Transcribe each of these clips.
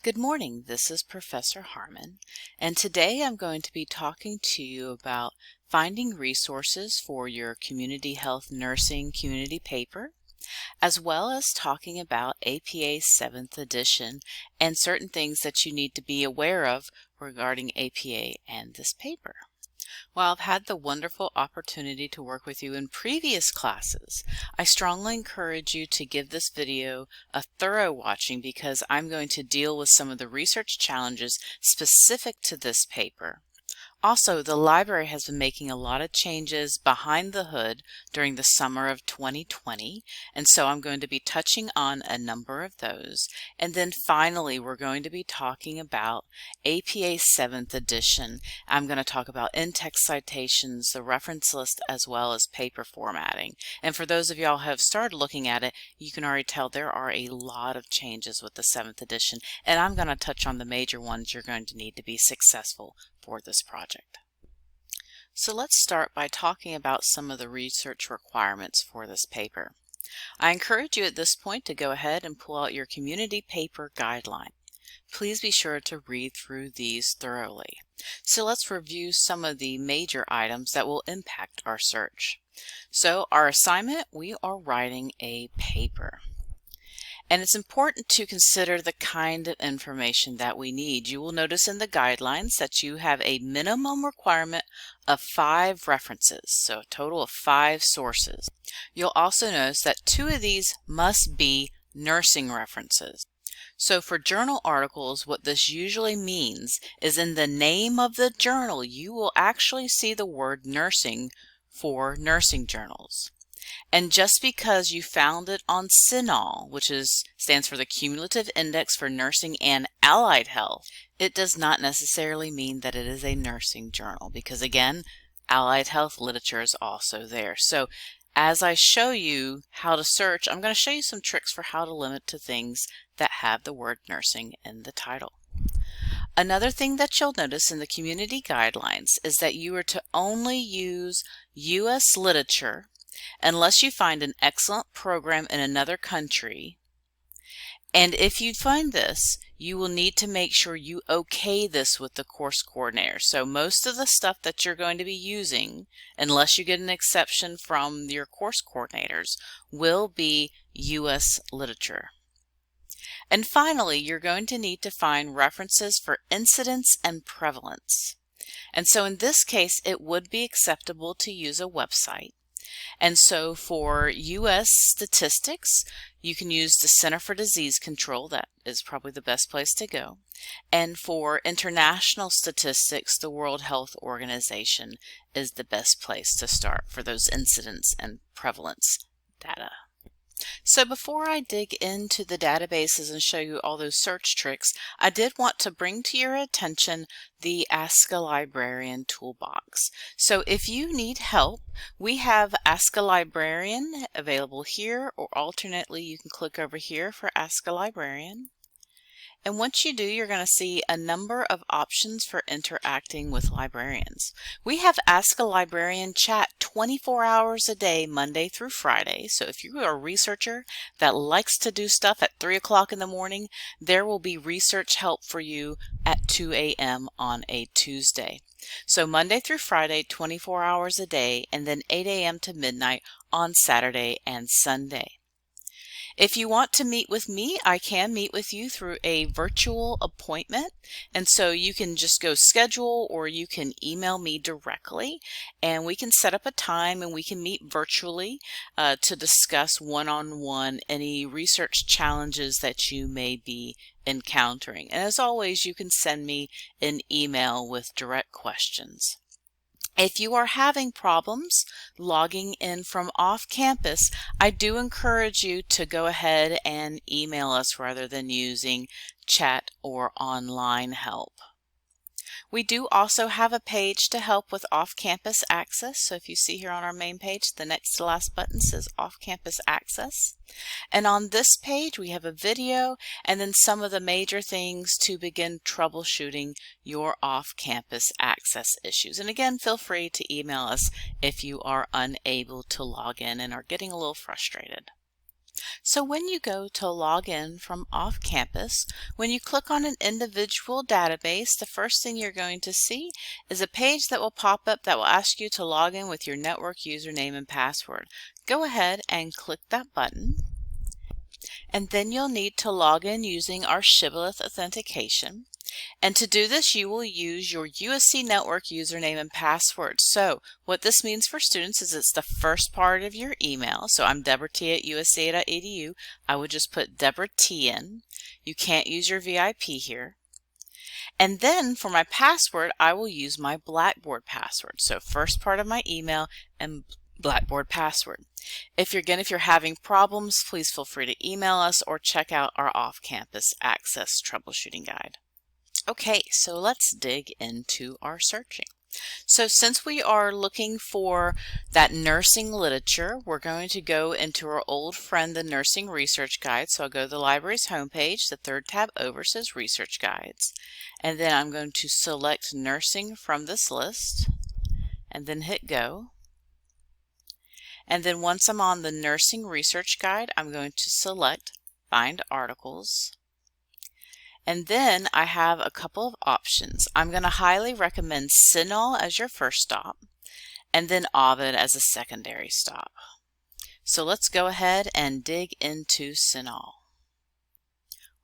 Good morning, this is Professor Harmon, and today I'm going to be talking to you about finding resources for your community health nursing community paper, as well as talking about APA 7th edition and certain things that you need to be aware of regarding APA and this paper. While I've had the wonderful opportunity to work with you in previous classes, I strongly encourage you to give this video a thorough watching because I'm going to deal with some of the research challenges specific to this paper. Also, the library has been making a lot of changes behind the hood during the summer of 2020, and so I'm going to be touching on a number of those. And then finally, we're going to be talking about APA 7th edition. I'm going to talk about Intext citations, the reference list, as well as paper formatting. And for those of y'all who have started looking at it, you can already tell there are a lot of changes with the 7th edition, and I'm going to touch on the major ones you're going to need to be successful for this project. So let's start by talking about some of the research requirements for this paper. I encourage you at this point to go ahead and pull out your community paper guideline. Please be sure to read through these thoroughly. So let's review some of the major items that will impact our search. So our assignment, we are writing a paper. And it's important to consider the kind of information that we need. You will notice in the guidelines that you have a minimum requirement of 5 references, so a total of 5 sources. You'll also notice that 2 of these must be nursing references. So for journal articles, what this usually means is in the name of the journal, you will actually see the word nursing for nursing journals. And just because you found it on CINAHL, which stands for the Cumulative Index for Nursing and Allied Health, it does not necessarily mean that it is a nursing journal because, again, allied health literature is also there. So as I show you how to search, I'm going to show you some tricks for how to limit to things that have the word nursing in the title. Another thing that you'll notice in the community guidelines is that you are to only use U.S. literature unless you find an excellent program in another country. And if you find this, you will need to make sure you okay this with the course coordinator. So most of the stuff that you're going to be using, unless you get an exception from your course coordinators, will be U.S. literature. And finally, you're going to need to find references for incidence and prevalence. And so in this case, it would be acceptable to use a website. And so for U.S. statistics, you can use the Center for Disease Control. That is probably the best place to go. And for international statistics, the World Health Organization is the best place to start for those incidence and prevalence data. So before I dig into the databases and show you all those search tricks, I did want to bring to your attention the Ask a Librarian toolbox. So if you need help, we have Ask a Librarian available here, or alternately you can click over here for Ask a Librarian. And once you do, you're going to see a number of options for interacting with librarians. We have Ask a Librarian chat 24 hours a day, Monday through Friday. So if you are a researcher that likes to do stuff at 3 o'clock in the morning, there will be research help for you at 2 a.m. on a Tuesday. So Monday through Friday, 24 hours a day, and then 8 a.m. to midnight on Saturday and Sunday. If you want to meet with me, I can meet with you through a virtual appointment. And so you can just go schedule or you can email me directly and we can set up a time and we can meet virtually to discuss one-on-one any research challenges that you may be encountering. And as always, you can send me an email with direct questions. If you are having problems logging in from off campus, I do encourage you to go ahead and email us rather than using chat or online help. We do also have a page to help with off-campus access. So if you see here on our main page, the next to last button says off-campus access. And on this page, we have a video and then some of the major things to begin troubleshooting your off-campus access issues. And again, feel free to email us if you are unable to log in and are getting a little frustrated. So when you go to log in from off campus, when you click on an individual database, the first thing you're going to see is a page that will pop up that will ask you to log in with your network username and password. Go ahead and click that button. And then you'll need to log in using our Shibboleth authentication. And to do this, you will use your USC network username and password. So what this means for students is it's the first part of your email. So I'm Deborah T at usca.edu. I would just put Deborah T in. You can't use your VIP here. And then for my password, I will use my Blackboard password. So first part of my email and Blackboard password. If you're having problems, please feel free to email us or check out our off-campus access troubleshooting guide. Okay, so let's dig into our searching. So since we are looking for that nursing literature, we're going to go into our old friend, the Nursing Research Guide. So I'll go to the library's homepage. The third tab over says Research Guides. And then I'm going to select Nursing from this list and then hit Go. And then once I'm on the Nursing Research Guide, I'm going to select Find Articles. And then I have a couple of options. I'm going to highly recommend CINAHL as your first stop, and then Ovid as a secondary stop. So let's go ahead and dig into CINAHL.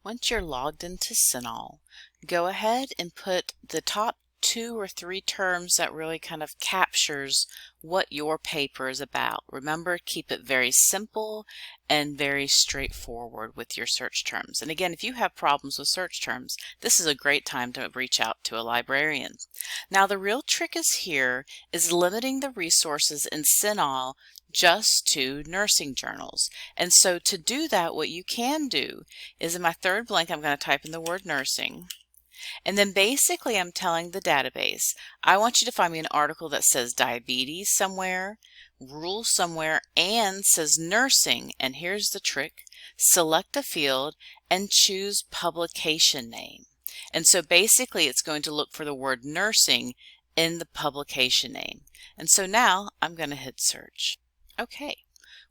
Once you're logged into CINAHL, go ahead and put the top 2 or 3 terms that really kind of captures what your paper is about. Remember, keep it very simple and very straightforward with your search terms. And again, if you have problems with search terms, this is a great time to reach out to a librarian. Now, the real trick is limiting the resources in CINAHL just to nursing journals. And so to do that, what you can do is in my third blank, I'm going to type in the word nursing. And then basically I'm telling the database, I want you to find me an article that says diabetes somewhere, rules somewhere, and says nursing. And here's the trick. Select a field and choose publication name. And so basically it's going to look for the word nursing in the publication name. And so now I'm going to hit search. Okay.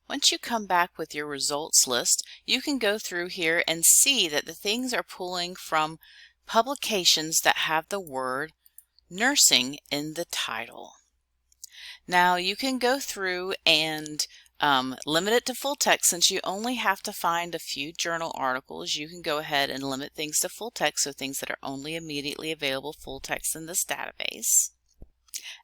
Once you come back with your results list, you can go through here and see that the things are pulling from publications that have the word nursing in the title. Now you can go through and limit it to full text. Since you only have to find a few journal articles, you can go ahead and limit things to full text, so things that are only immediately available full text in this database.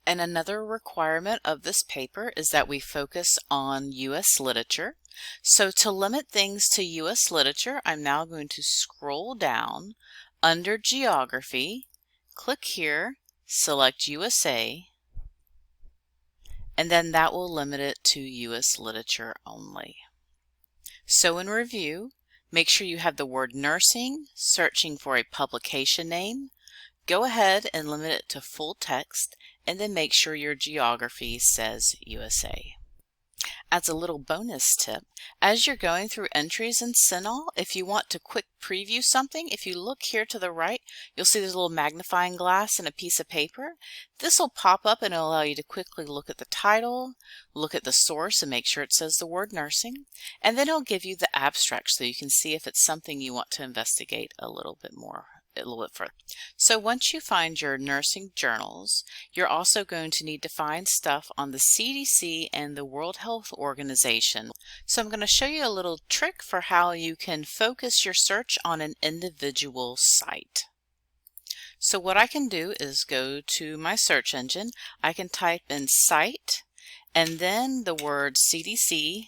And another requirement of this paper is that we focus on U.S. literature. So to limit things to U.S. literature, I'm now going to scroll down under Geography, click here, select USA, and then that will limit it to U.S. literature only. So in review, make sure you have the word nursing, searching for a publication name, go ahead and limit it to full text, and then make sure your geography says USA. As a little bonus tip, as you're going through entries in CINAHL, if you want to quick preview something, if you look here to the right, you'll see there's a little magnifying glass and a piece of paper. This will pop up and it'll allow you to quickly look at the title, look at the source and make sure it says the word nursing, and then it'll give you the abstract so you can see if it's something you want to investigate a little bit further. So once you find your nursing journals, you're also going to need to find stuff on the CDC and the World Health Organization. So I'm going to show you a little trick for how you can focus your search on an individual site. So what I can do is go to my search engine. I can type in site and then the word cdc.gov.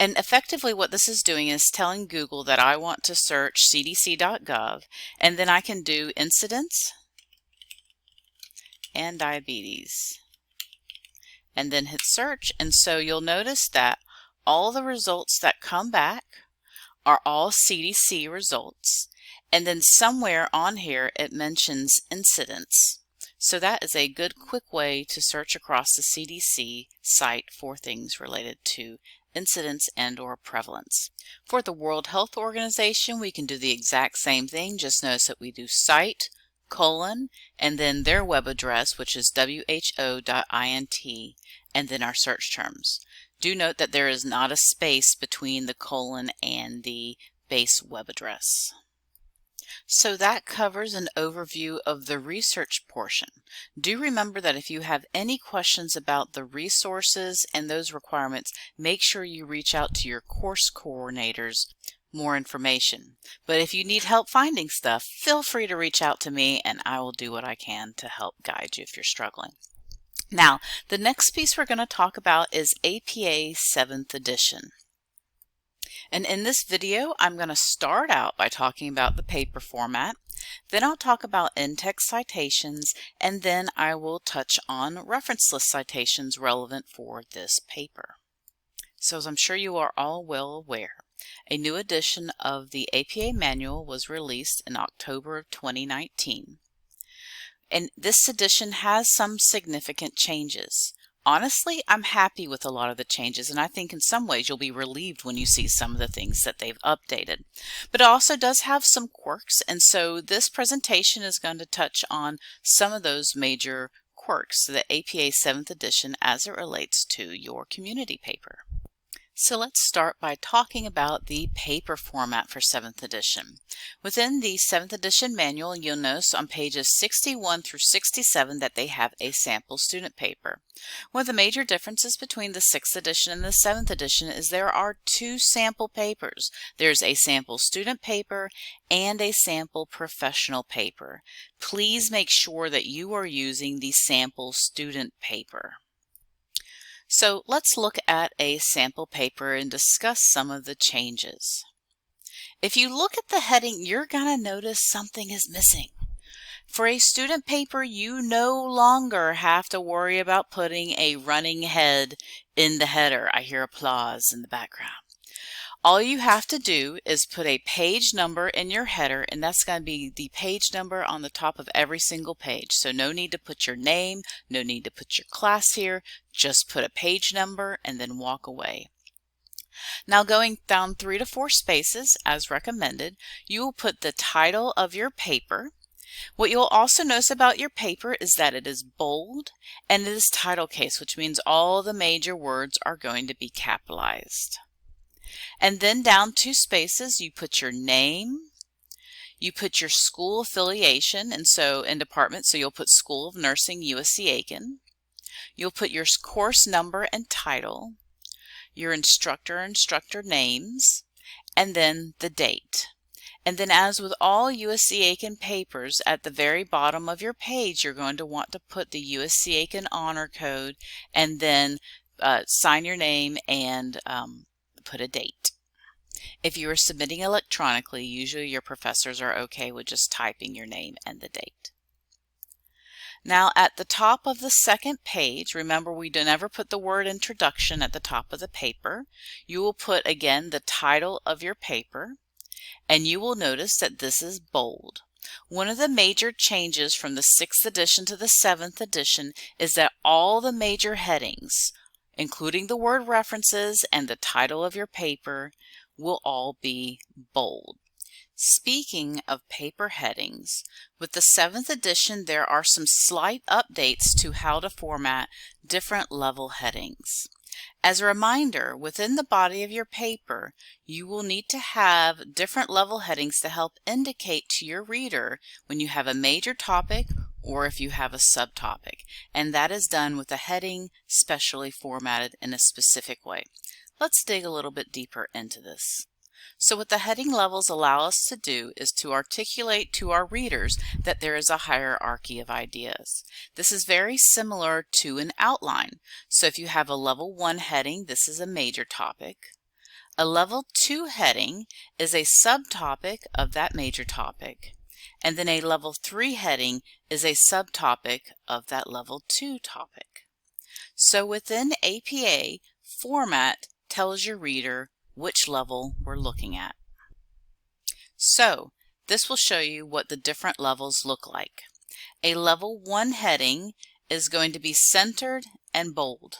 And effectively what this is doing is telling Google that I want to search cdc.gov, and then I can do incidence and diabetes and then hit search. And so you'll notice that all the results that come back are all CDC results, and then somewhere on here it mentions incidence. So that is a good quick way to search across the CDC site for things related to incidence and or prevalence. For the World Health Organization, we can do the exact same thing. Just notice that we do site colon, and then their web address, which is who.int, and then our search terms. Do note that there is not a space between the colon and the base web address. So that covers an overview of the research portion. Do remember that if you have any questions about the resources and those requirements, make sure you reach out to your course coordinators for more information. But if you need help finding stuff, feel free to reach out to me and I will do what I can to help guide you if you're struggling. Now, the next piece we're going to talk about is APA 7th edition. And in this video, I'm going to start out by talking about the paper format, then I'll talk about Intext citations, and then I will touch on reference list citations relevant for this paper. So as I'm sure you are all well aware, a new edition of the APA manual was released in October of 2019. And this edition has some significant changes. Honestly, I'm happy with a lot of the changes, and I think in some ways you'll be relieved when you see some of the things that they've updated. But it also does have some quirks, and so this presentation is going to touch on some of those major quirks of the APA 7th edition as it relates to your community paper. So let's start by talking about the paper format for 7th edition. Within the 7th edition manual, you'll notice on pages 61 through 67 that they have a sample student paper. One of the major differences between the 6th edition and the 7th edition is there are two sample papers. There's a sample student paper and a sample professional paper. Please make sure that you are using the sample student paper. So let's look at a sample paper and discuss some of the changes. If you look at the heading, you're going to notice something is missing. For a student paper, you no longer have to worry about putting a running head in the header. I hear applause in the background. All you have to do is put a page number in your header, and that's going to be the page number on the top of every single page. So no need to put your name, no need to put your class here, just put a page number and then walk away. Now going down 3 to 4 spaces as recommended, you will put the title of your paper. What you'll also notice about your paper is that it is bold and it is title case, which means all the major words are going to be capitalized. And then down 2 spaces, you put your name, you put your school affiliation, and so in department, so you'll put School of Nursing, USC-Aiken. You'll put your course number and title, your instructor names, and then the date. And then as with all USC-Aiken papers, at the very bottom of your page, you're going to want to put the USC-Aiken honor code and then sign your name and put a date. If you are submitting electronically, usually your professors are okay with just typing your name and the date. Now at the top of the second page, remember we never put the word introduction at the top of the paper. You will put again the title of your paper, and you will notice that this is bold. One of the major changes from the 6th edition to the 7th edition is that all the major headings, including the word references and the title of your paper, will all be bold. Speaking of paper headings, with the 7th edition there are some slight updates to how to format different level headings. As a reminder, within the body of your paper, you will need to have different level headings to help indicate to your reader when you have a major topic or if you have a subtopic, and that is done with a heading specially formatted in a specific way. Let's dig a little bit deeper into this. So what the heading levels allow us to do is to articulate to our readers that there is a hierarchy of ideas. This is very similar to an outline. So if you have a level 1 heading, this is a major topic. A level 2 heading is a subtopic of that major topic. And then a level 3 heading is a subtopic of that level 2 topic. So within APA, format tells your reader which level we're looking at. So this will show you what the different levels look like. A level 1 heading is going to be centered and bold.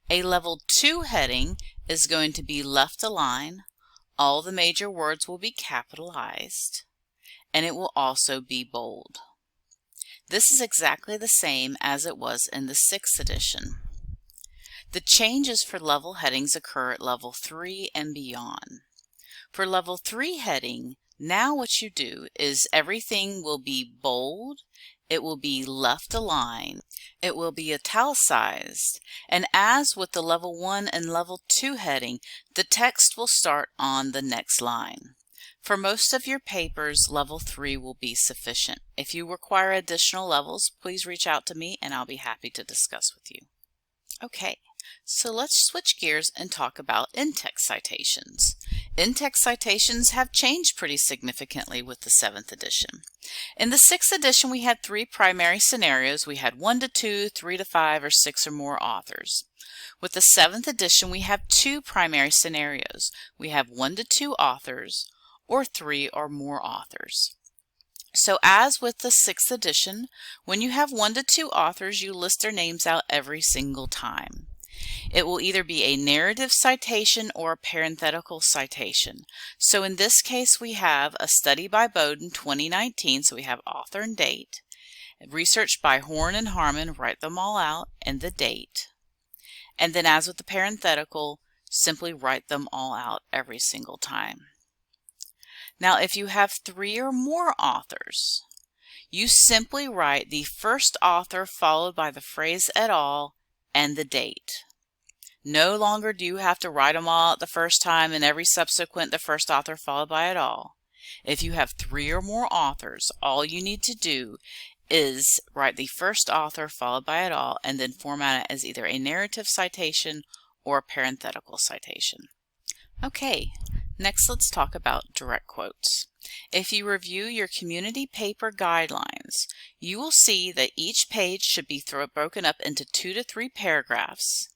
A level 2 heading is going to be left align. All the major words will be capitalized. and it will also be bold. This is exactly the same as it was in the 6th edition. The changes for level headings occur at level 3 and beyond. For level 3 heading, now what you do is everything will be bold, it will be left aligned, it will be italicized, and as with the level 1 and level 2 heading, the text will start on the next line. For most of your papers, level 3 will be sufficient. If you require additional levels, please reach out to me and I'll be happy to discuss with you. Okay, so let's switch gears and talk about in-text citations. In-text citations have changed pretty significantly with the 7th edition. In the 6th edition, we had 3 primary scenarios. We had 1 to 2, 3 to 5, or 6 or more authors. With the 7th edition, we have 2 primary scenarios. We have 1 to 2 authors, or 3 or more authors. So as with the 6th edition, when you have 1 to 2 authors, you list their names out every single time. It will either be a narrative citation or a parenthetical citation. So in this case, we have a study by Bowden 2019, so we have author and date. Research by Horn and Harmon, write them all out, and the date. And then as with the parenthetical, simply write them all out every single time. Now, if you have 3 or more authors, you simply write the first author followed by the phrase et al. And the date. No longer do you have to write them all out the first time and every subsequent the first author followed by et al. If you have 3 or more authors, all you need to do is write the first author followed by et al. And then format it as either a narrative citation or a parenthetical citation. Okay. Next, let's talk about direct quotes. If you review your community paper guidelines, you will see that each page should be broken up into 2 to 3 paragraphs,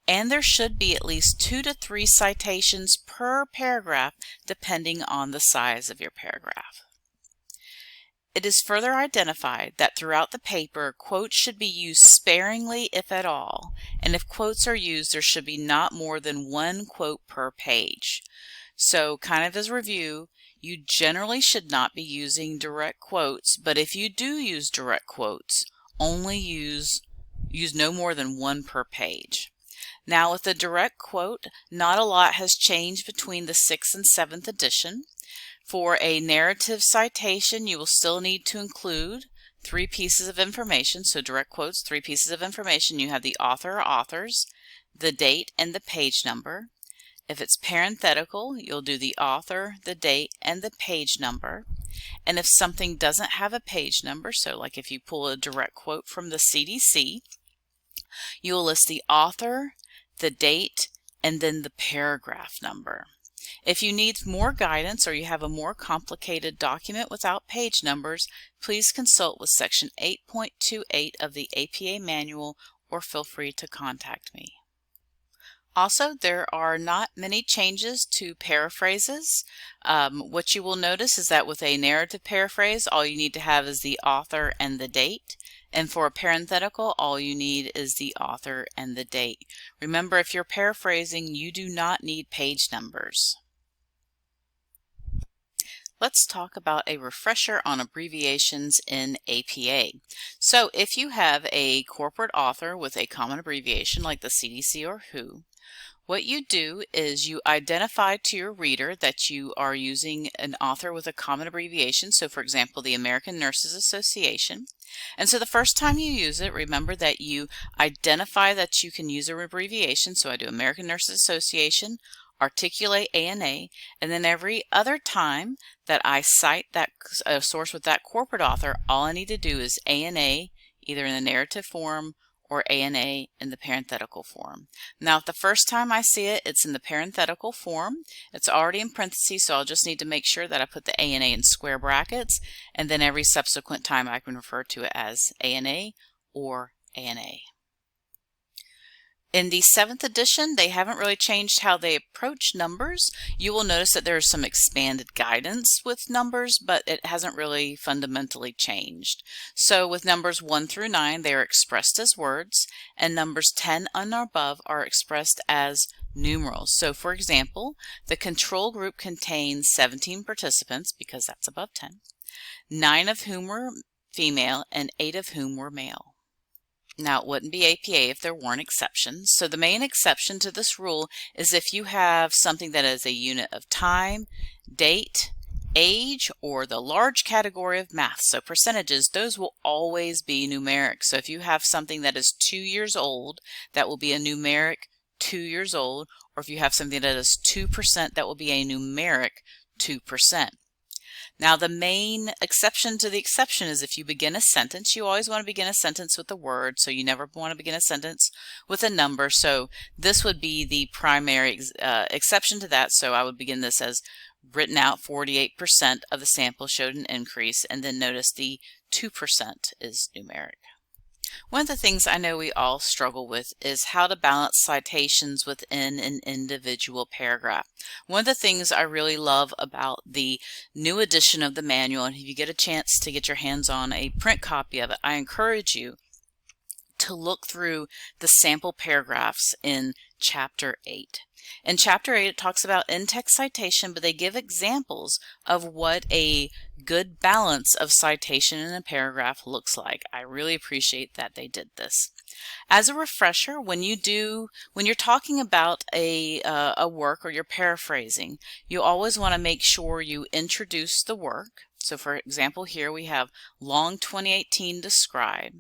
and there should be at least 2 to 3 citations per paragraph depending on the size of your paragraph. It is further identified that throughout the paper, quotes should be used sparingly if at all, and if quotes are used, there should be not more than 1 quote per page. So kind of as a review, you generally should not be using direct quotes, but if you do use direct quotes, only use no more than 1 per page. Now with the direct quote, not a lot has changed between the 6th and 7th edition. For a narrative citation, you will still need to include 3 pieces of information. So direct quotes, 3 pieces of information. You have the author or authors, the date, and the page number. If it's parenthetical, you'll do the author, the date, and the page number. And if something doesn't have a page number, so like if you pull a direct quote from the CDC, you'll list the author, the date, and then the paragraph number. If you need more guidance or you have a more complicated document without page numbers, please consult with section 8.28 of the APA manual or feel free to contact me. Also, there are not many changes to paraphrases. What you will notice is that with a narrative paraphrase, all you need to have is the author and the date. And for a parenthetical, all you need is the author and the date. Remember, if you're paraphrasing, you do not need page numbers. Let's talk about a refresher on abbreviations in APA. So if you have a corporate author with a common abbreviation like the CDC or WHO, what you do is you identify to your reader that you are using an author with a common abbreviation. So for example, the American Nurses Association. And so the first time you use it, remember that you identify that you can use an abbreviation. So I do American Nurses Association, articulate ANA, and then every other time that I cite that source with that corporate author, all I need to do is ANA, either in the narrative form or ANA in the parenthetical form. Now, if the first time I see it, it's in the parenthetical form. It's already in parentheses, so I'll just need to make sure that I put the ANA in square brackets, and then every subsequent time I can refer to it as ANA or ANA. In the 7th edition, they haven't really changed how they approach numbers. You will notice that there's some expanded guidance with numbers, but it hasn't really fundamentally changed. So with numbers 1 through 9, they are expressed as words, and numbers 10 and above are expressed as numerals. So for example, the control group contains 17 participants, because that's above 10. 9 of whom were female and 8 of whom were male. Now, it wouldn't be APA if there weren't exceptions. So the main exception to this rule is if you have something that is a unit of time, date, age, or the large category of math. So percentages, those will always be numeric. So if you have something that is 2 years old, that will be a numeric 2 years old. Or if you have something that is 2%, that will be a numeric 2%. Now, the main exception to the exception is if you begin a sentence, you always want to begin a sentence with a word, so you never want to begin a sentence with a number. So this would be the primary exception to that. So I would begin this as written out 48% of the sample showed an increase, and then notice the 2% is numeric. One of the things I know we all struggle with is how to balance citations within an individual paragraph. One of the things I really love about the new edition of the manual, and if you get a chance to get your hands on a print copy of it, I encourage you to look through the sample paragraphs in Chapter 8. In Chapter 8, it talks about in-text citation, but they give examples of what a good balance of citation in a paragraph looks like. I really appreciate that they did this. As a refresher, when you're talking about a work or you're paraphrasing, you always want to make sure you introduce the work. So for example, here we have long 2018 describe.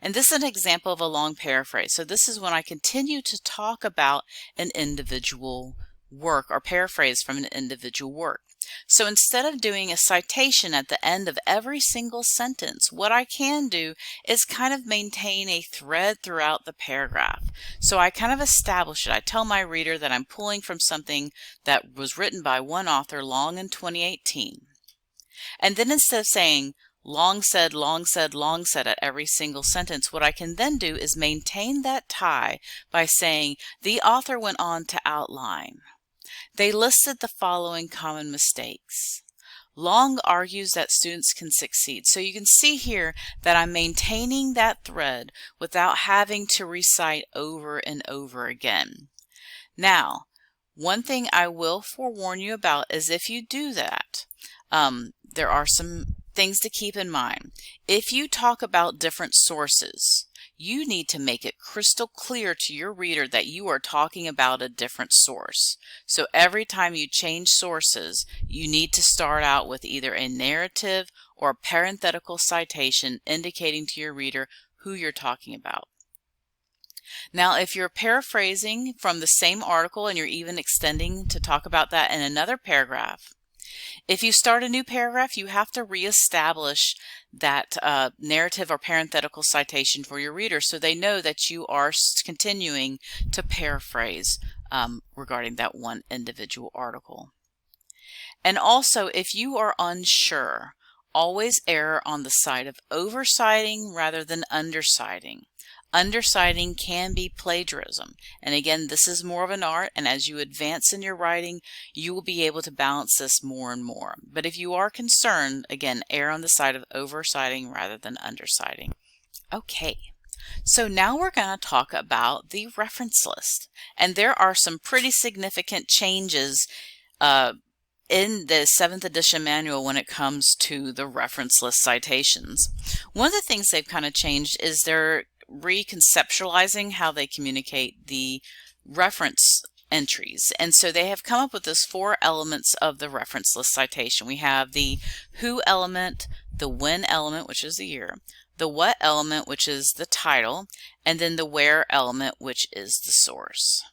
And this is an example of a long paraphrase. So this is when I continue to talk about an individual work or paraphrase from an individual work. So instead of doing a citation at the end of every single sentence, what I can do is kind of maintain a thread throughout the paragraph. So I kind of establish it. I tell my reader that I'm pulling from something that was written by one author long in 2018. And then instead of saying, long said, long said, long said at every single sentence, what I can then do is maintain that tie by saying, the author went on to outline. They listed the following common mistakes. Long argues that students can succeed. So you can see here that I'm maintaining that thread without having to recite over and over again. Now, one thing I will forewarn you about is if you do that, there are some things to keep in mind. If you talk about different sources, you need to make it crystal clear to your reader that you are talking about a different source. So every time you change sources, you need to start out with either a narrative or a parenthetical citation indicating to your reader who you're talking about. Now, if you're paraphrasing from the same article and you're even extending to talk about that in another paragraph, if you start a new paragraph, you have to reestablish that narrative or parenthetical citation for your reader so they know that you are continuing to paraphrase regarding that one individual article. And also, if you are unsure, always err on the side of oversighting rather than underciting. Underciting can be plagiarism. And again, this is more of an art, and as you advance in your writing, you will be able to balance this more and more. But if you are concerned, again, err on the side of oversighting rather than underciting. Okay, so now we're going to talk about the reference list. And there are some pretty significant changes in the 7th edition manual when it comes to the reference list citations. One of the things they've kind of changed is they're reconceptualizing how they communicate the reference entries. And so they have come up with this 4 elements of the reference list citation. We have the who element, the when element, which is the year, the what element, which is the title, and then the where element, which is the source.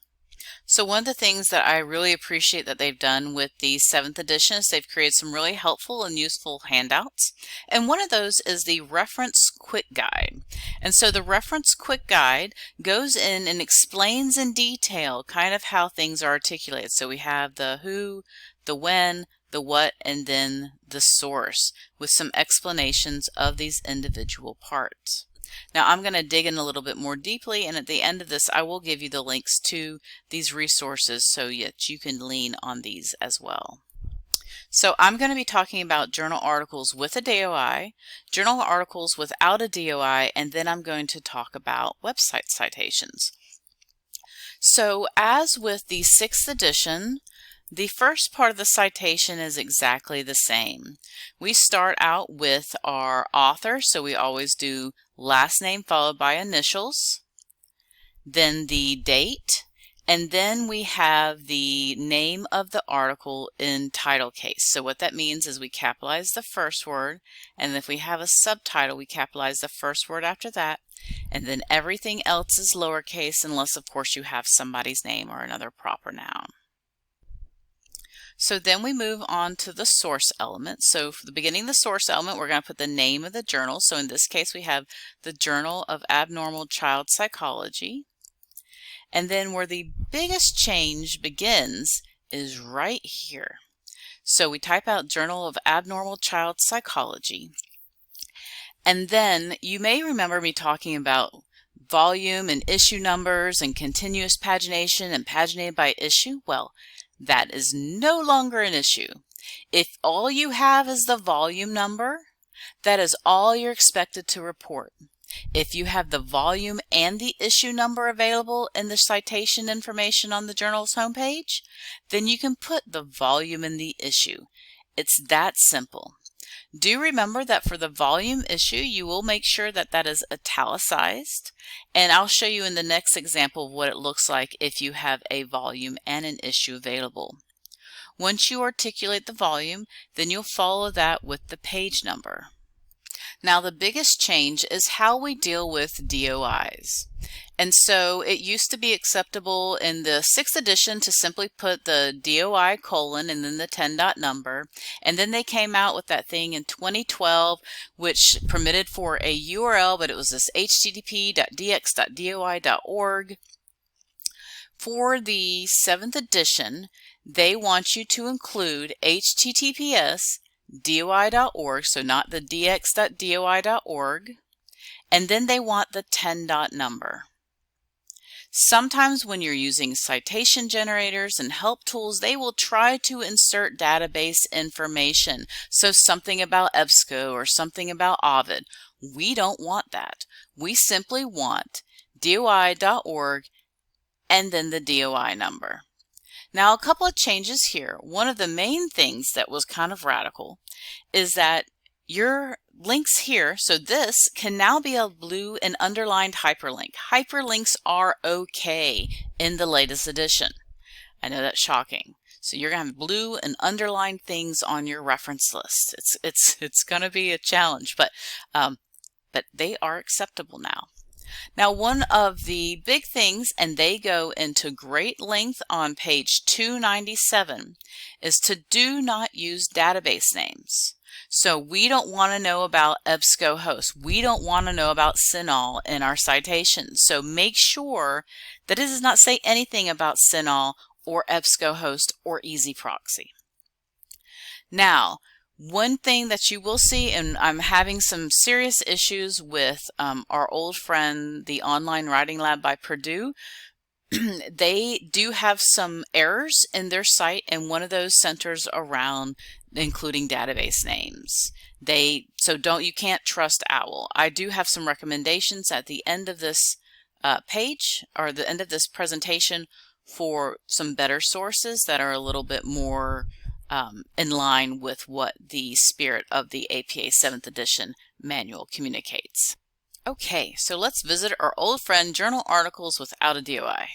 So one of the things that I really appreciate that they've done with the 7th edition is they've created some really helpful and useful handouts. And one of those is the Reference Quick Guide. And so the Reference Quick Guide goes in and explains in detail kind of how things are articulated. So we have the who, the when, the what, and then the source with some explanations of these individual parts. Now I'm going to dig in a little bit more deeply, and at the end of this I will give you the links to these resources so that you can lean on these as well. So I'm going to be talking about journal articles with a DOI, journal articles without a DOI, and then I'm going to talk about website citations. So as with the 6th edition, The first part of the citation is exactly the same. We start out with our author, so we always do last name followed by initials, then the date, and then we have the name of the article in title case. So what that means is we capitalize the first word, and if we have a subtitle, we capitalize the first word after that, and then everything else is lowercase unless, of course, you have somebody's name or another proper noun. So then we move on to the source element. So for the beginning of the source element, we're going to put the name of the journal. So in this case, we have the Journal of Abnormal Child Psychology. And then where the biggest change begins is right here. So we type out Journal of Abnormal Child Psychology. And then you may remember me talking about volume and issue numbers and continuous pagination and paginated by issue. Well, that is no longer an issue. If all you have is the volume number, that is all you're expected to report. If you have the volume and the issue number available in the citation information on the journal's homepage, then you can put the volume in the issue. It's that simple. Do remember that for the volume issue, you will make sure that that is italicized, and I'll show you in the next example of what it looks like if you have a volume and an issue available. Once you articulate the volume, then you'll follow that with the page number. Now the biggest change is how we deal with DOIs. And so it used to be acceptable in the 6th edition to simply put the DOI colon and then the 10 dot number. And then they came out with that thing in 2012 which permitted for a URL, but it was this http://dx.doi.org. For the 7th edition, they want you to include https://doi.org, so not the dx.doi.org, and then they want the 10 dot number. Sometimes when you're using citation generators and help tools, they will try to insert database information. So something about EBSCO or something about Ovid. We don't want that. We simply want doi.org and then the DOI number. Now a couple of changes here. One of the main things that was kind of radical is that your links here, so this can now be a blue and underlined hyperlink. Hyperlinks are okay in the latest edition. I know that's shocking. So you're going to have blue and underlined things on your reference list. It's going to be a challenge, but they are acceptable now. Now one of the big things, and they go into great length on page 297, is to do not use database names. So we don't want to know about EBSCOhost. We don't want to know about CINAHL in our citations. So make sure that it does not say anything about CINAHL or EBSCOhost or EasyProxy. Now, one thing that you will see, and I'm having some serious issues with our old friend, the Online Writing Lab by Purdue. They do have some errors in their site, and one of those centers around including database names. You can't trust OWL. I do have some recommendations at the end of this page, or the end of this presentation, for some better sources that are a little bit more in line with what the spirit of the APA 7th edition manual communicates. Okay, so let's visit our old friend Journal Articles Without a DOI.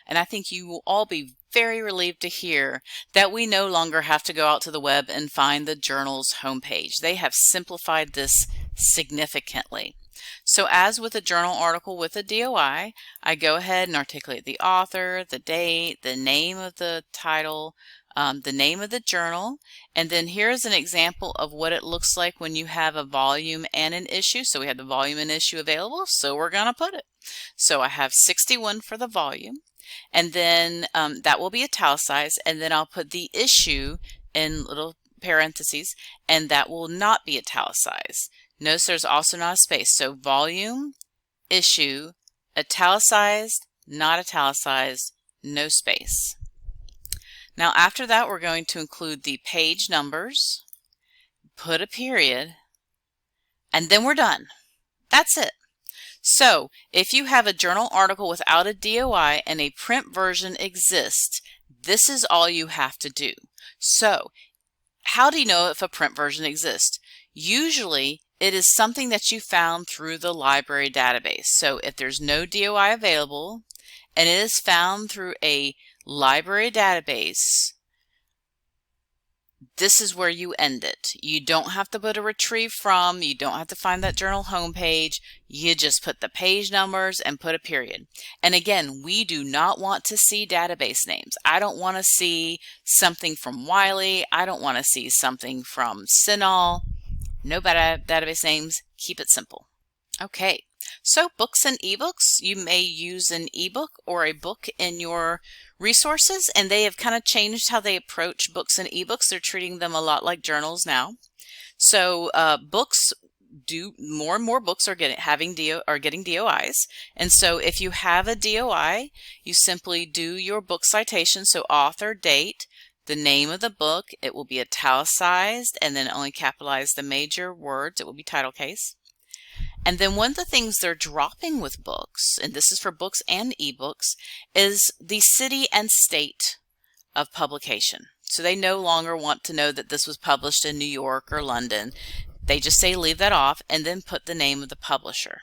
And I think you will all be very relieved to hear that we no longer have to go out to the web and find the journal's homepage. They have simplified this significantly. So as with a journal article with a DOI, I go ahead and articulate the author, the date, the name of the title, the name of the journal, and then here's an example of what it looks like when you have a volume and an issue. So we have the volume and issue available, so we're going to put it. So I have 61 for the volume, and then that will be italicized, and then I'll put the issue in little parentheses, and that will not be italicized. Notice there's also not a space. So volume, issue, italicized, not italicized, no space. Now after that, we're going to include the page numbers, put a period, and then we're done. That's it. So if you have a journal article without a DOI and a print version exists, This is all you have to do. So, how do you know if a print version exists? Usually, it is something that you found through the library database. So, if there's no DOI available and it is found through a library database, this is where you end it. You don't have to put a retrieve from, you don't have to find that journal homepage, you just put the page numbers and put a period. And again, we do not want to see database names. I don't want to see something from Wiley, I don't want to see something from Sinal. No database names, keep it simple. Okay, so books and ebooks. You may use an ebook or a book in your resources, and they have kind of changed how they approach books and ebooks. They're treating them a lot like journals now. So books do more and more books are getting DOIs, and so if you have a DOI, you simply do your book citation. So author, date, the name of the book. It will be italicized and then only capitalize the major words. It will be title case. And then one of the things they're dropping with books, and this is for books and ebooks, is the city and state of publication. So they no longer want to know that this was published in New York or London. They just say leave that off and then put the name of the publisher.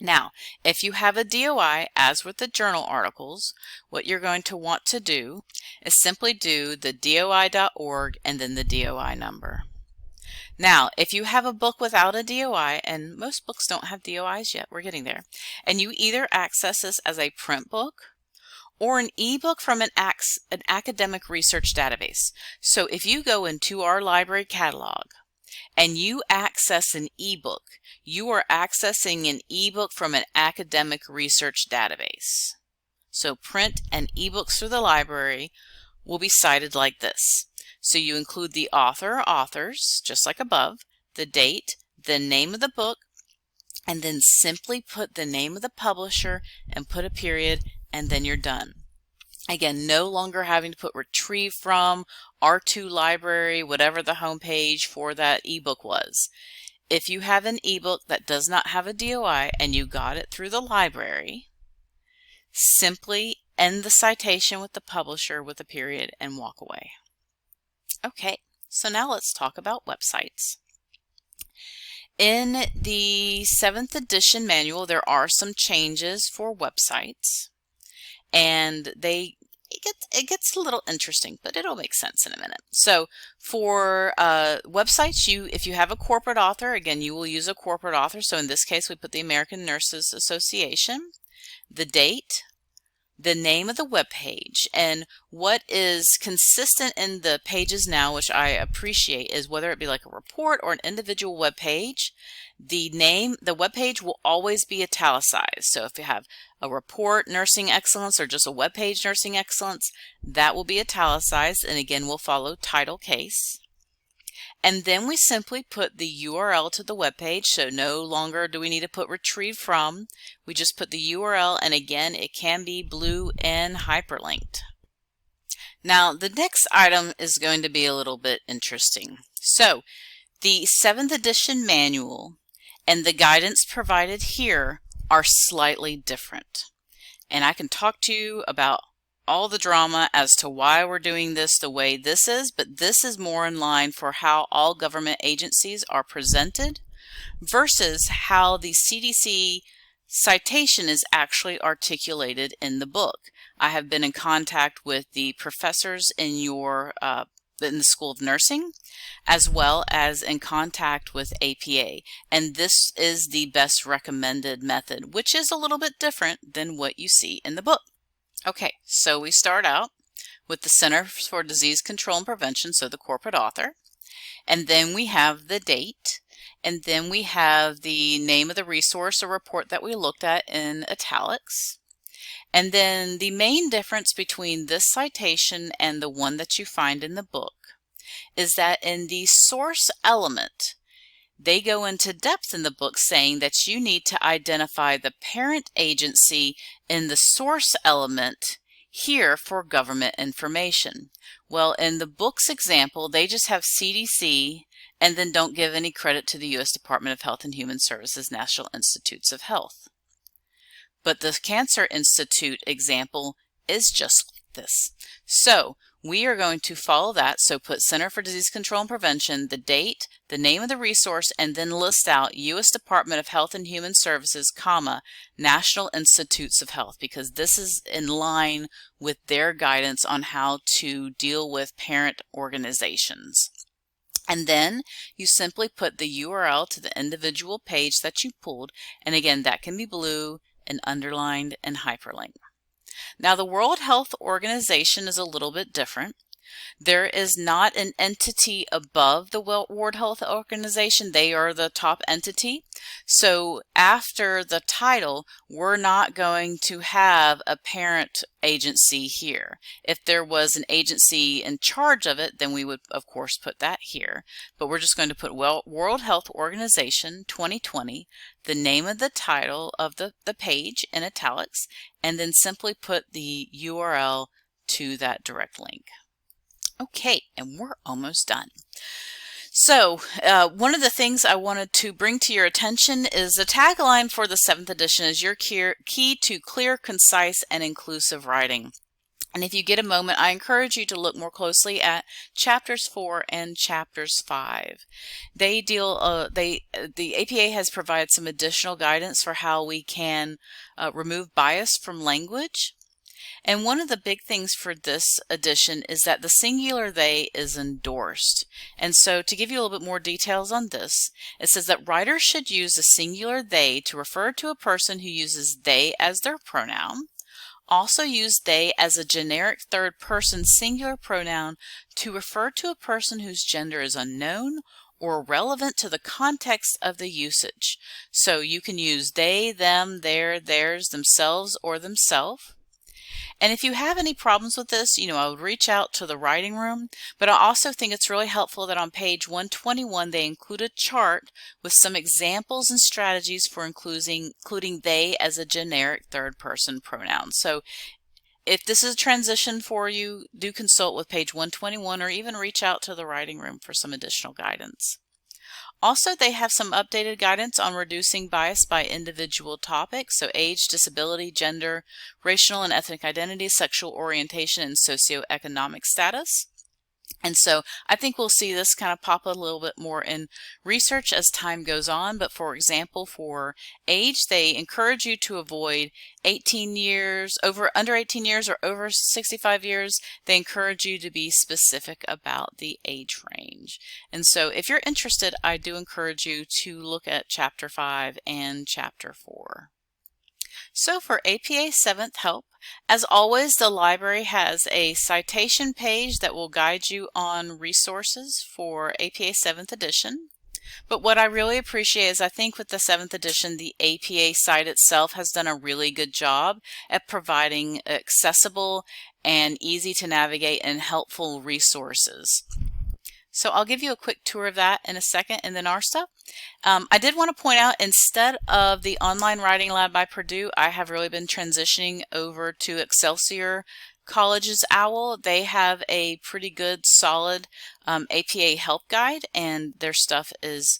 Now, if you have a DOI, as with the journal articles, what you're going to want to do is simply do the doi.org and then the DOI number. Now, if you have a book without a DOI, and most books don't have DOIs yet, we're getting there, and you either access this as a print book or an ebook from an academic research database. So if you go into our library catalog and you access an ebook, you are accessing an ebook from an academic research database. So print and ebooks through the library will be cited like this. So you include the author or authors, just like above, the date, the name of the book, and then simply put the name of the publisher and put a period, and then you're done. Again, no longer having to put retrieve from, R2 library, whatever the home page for that ebook was. If you have an ebook that does not have a DOI and you got it through the library, simply end the citation with the publisher with a period and walk away. Okay, so now let's talk about websites. In the 7th edition manual, there are some changes for websites, and it gets a little interesting, but it'll make sense in a minute. So for websites, if you have a corporate author, again, you will use a corporate author. So in this case, we put the American Nurses Association, the date, the name of the web page, and what is consistent in the pages now, which I appreciate, is whether it be like a report or an individual web page, the web page will always be italicized. So if you have a report Nursing Excellence or just a web page Nursing Excellence, that will be italicized, and again we'll follow title case. And then we simply put the URL to the web page, so no longer do we need to put retrieve from. We just put the URL, and again it can be blue and hyperlinked. Now the next item is going to be a little bit interesting. So the 7th edition manual and the guidance provided here are slightly different. And I can talk to you about all the drama as to why we're doing this the way this is, but this is more in line for how all government agencies are presented versus how the CDC citation is actually articulated in the book. I have been in contact with the professors in the School of Nursing, as well as in contact with APA, and this is the best recommended method, which is a little bit different than what you see in the book. Okay, so we start out with the Center for Disease Control and Prevention, so the corporate author, and then we have the date, and then we have the name of the resource or report that we looked at in italics. And then the main difference between this citation and the one that you find in the book is that in the source element, they go into depth in the book saying that you need to identify the parent agency in the source element here for government information. Well, in the book's example, they just have CDC and then don't give any credit to the U.S. Department of Health and Human Services National Institutes of Health. But the Cancer Institute example is just like this. So we are going to follow that. So put Center for Disease Control and Prevention, the date, the name of the resource, and then list out U.S. Department of Health and Human Services, comma, National Institutes of Health, because this is in line with their guidance on how to deal with parent organizations. And then you simply put the URL to the individual page that you pulled, and again, that can be blue and underlined and hyperlinked. Now, the World Health Organization is a little bit different. There is not an entity above the World Health Organization. They are the top entity. So after the title, we're not going to have a parent agency here. If there was an agency in charge of it, then we would, of course, put that here. But we're just going to put World Health Organization 2020, the name of the title of the page in italics, and then simply put the URL to that direct link. Okay, and we're almost done. So one of the things I wanted to bring to your attention is the tagline for the 7th edition is your key to clear, concise, and inclusive writing. And if you get a moment, I encourage you to look more closely at chapters 4 and chapters 5. They deal, the APA has provided some additional guidance for how we can remove bias from language. And one of the big things for this edition is that the singular they is endorsed. And so to give you a little bit more details on this, it says that writers should use the singular they to refer to a person who uses they as their pronoun. Also use they as a generic third person singular pronoun to refer to a person whose gender is unknown or relevant to the context of the usage. So you can use they, them, their, theirs, themselves, or themself. And if you have any problems with this, I would reach out to the writing room, but I also think it's really helpful that on page 121 they include a chart with some examples and strategies for including they as a generic third person pronoun. So if this is a transition for you, do consult with page 121 or even reach out to the writing room for some additional guidance. Also, they have some updated guidance on reducing bias by individual topics, so age, disability, gender, racial and ethnic identity, sexual orientation, and socioeconomic status. And so I think we'll see this kind of pop a little bit more in research as time goes on. But for example, for age, they encourage you to avoid 18 years, under 18 years or over 65 years. They encourage you to be specific about the age range. And so if you're interested, I do encourage you to look at Chapter 5 and Chapter 4. So for APA 7th Help, as always, the library has a citation page that will guide you on resources for APA 7th edition. But what I really appreciate is I think with the 7th edition, the APA site itself has done a really good job at providing accessible and easy to navigate and helpful resources. So I'll give you a quick tour of that in a second and then our stuff. I did want to point out, instead of the online writing lab by Purdue, I have really been transitioning over to Excelsior College's OWL. They have a pretty good, solid APA help guide, and their stuff is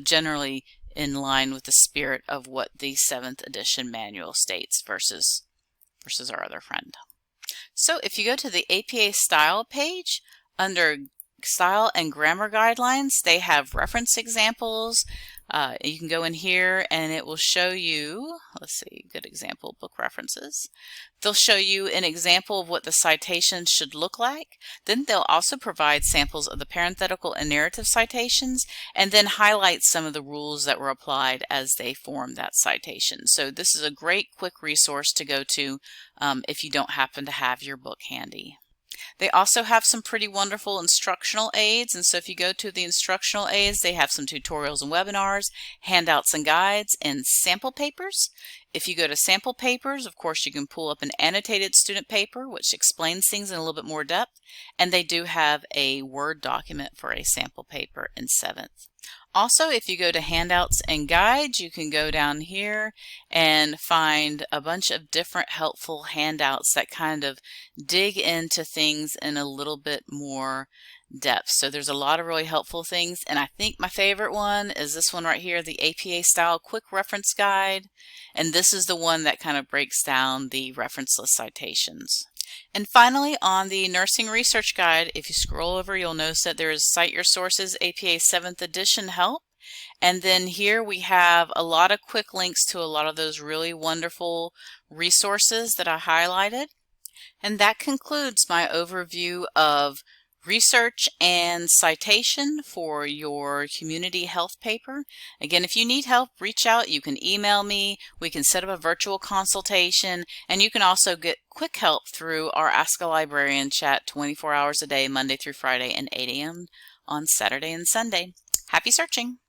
generally in line with the spirit of what the 7th edition manual states versus our other friend. So if you go to the APA style page, under Style and Grammar Guidelines, they have reference examples. You can go in here and it will show you, let's see, good example, book references. They'll show you an example of what the citations should look like. Then they'll also provide samples of the parenthetical and narrative citations, and then highlight some of the rules that were applied as they form that citation. So this is a great quick resource to go to if you don't happen to have your book handy. They also have some pretty wonderful instructional aids, and so if you go to the instructional aids, they have some tutorials and webinars, handouts and guides, and sample papers. If you go to sample papers, of course, you can pull up an annotated student paper, which explains things in a little bit more depth, and they do have a Word document for a sample paper in 7th. Also, if you go to handouts and guides, you can go down here and find a bunch of different helpful handouts that kind of dig into things in a little bit more depth. So there's a lot of really helpful things, and I think my favorite one is this one right here, the APA Style Quick Reference Guide, and this is the one that kind of breaks down the referenceless citations. And finally, on the Nursing Research Guide, if you scroll over, you'll notice that there is Cite Your Sources APA 7th edition help. And then here we have a lot of quick links to a lot of those really wonderful resources that I highlighted. And that concludes my overview of research and citation for your community health paper. Again, if you need help, reach out. You can email me. We can set up a virtual consultation, and you can also get quick help through our Ask a Librarian chat 24 hours a day, Monday through Friday, and 8 a.m. on Saturday and Sunday. Happy searching!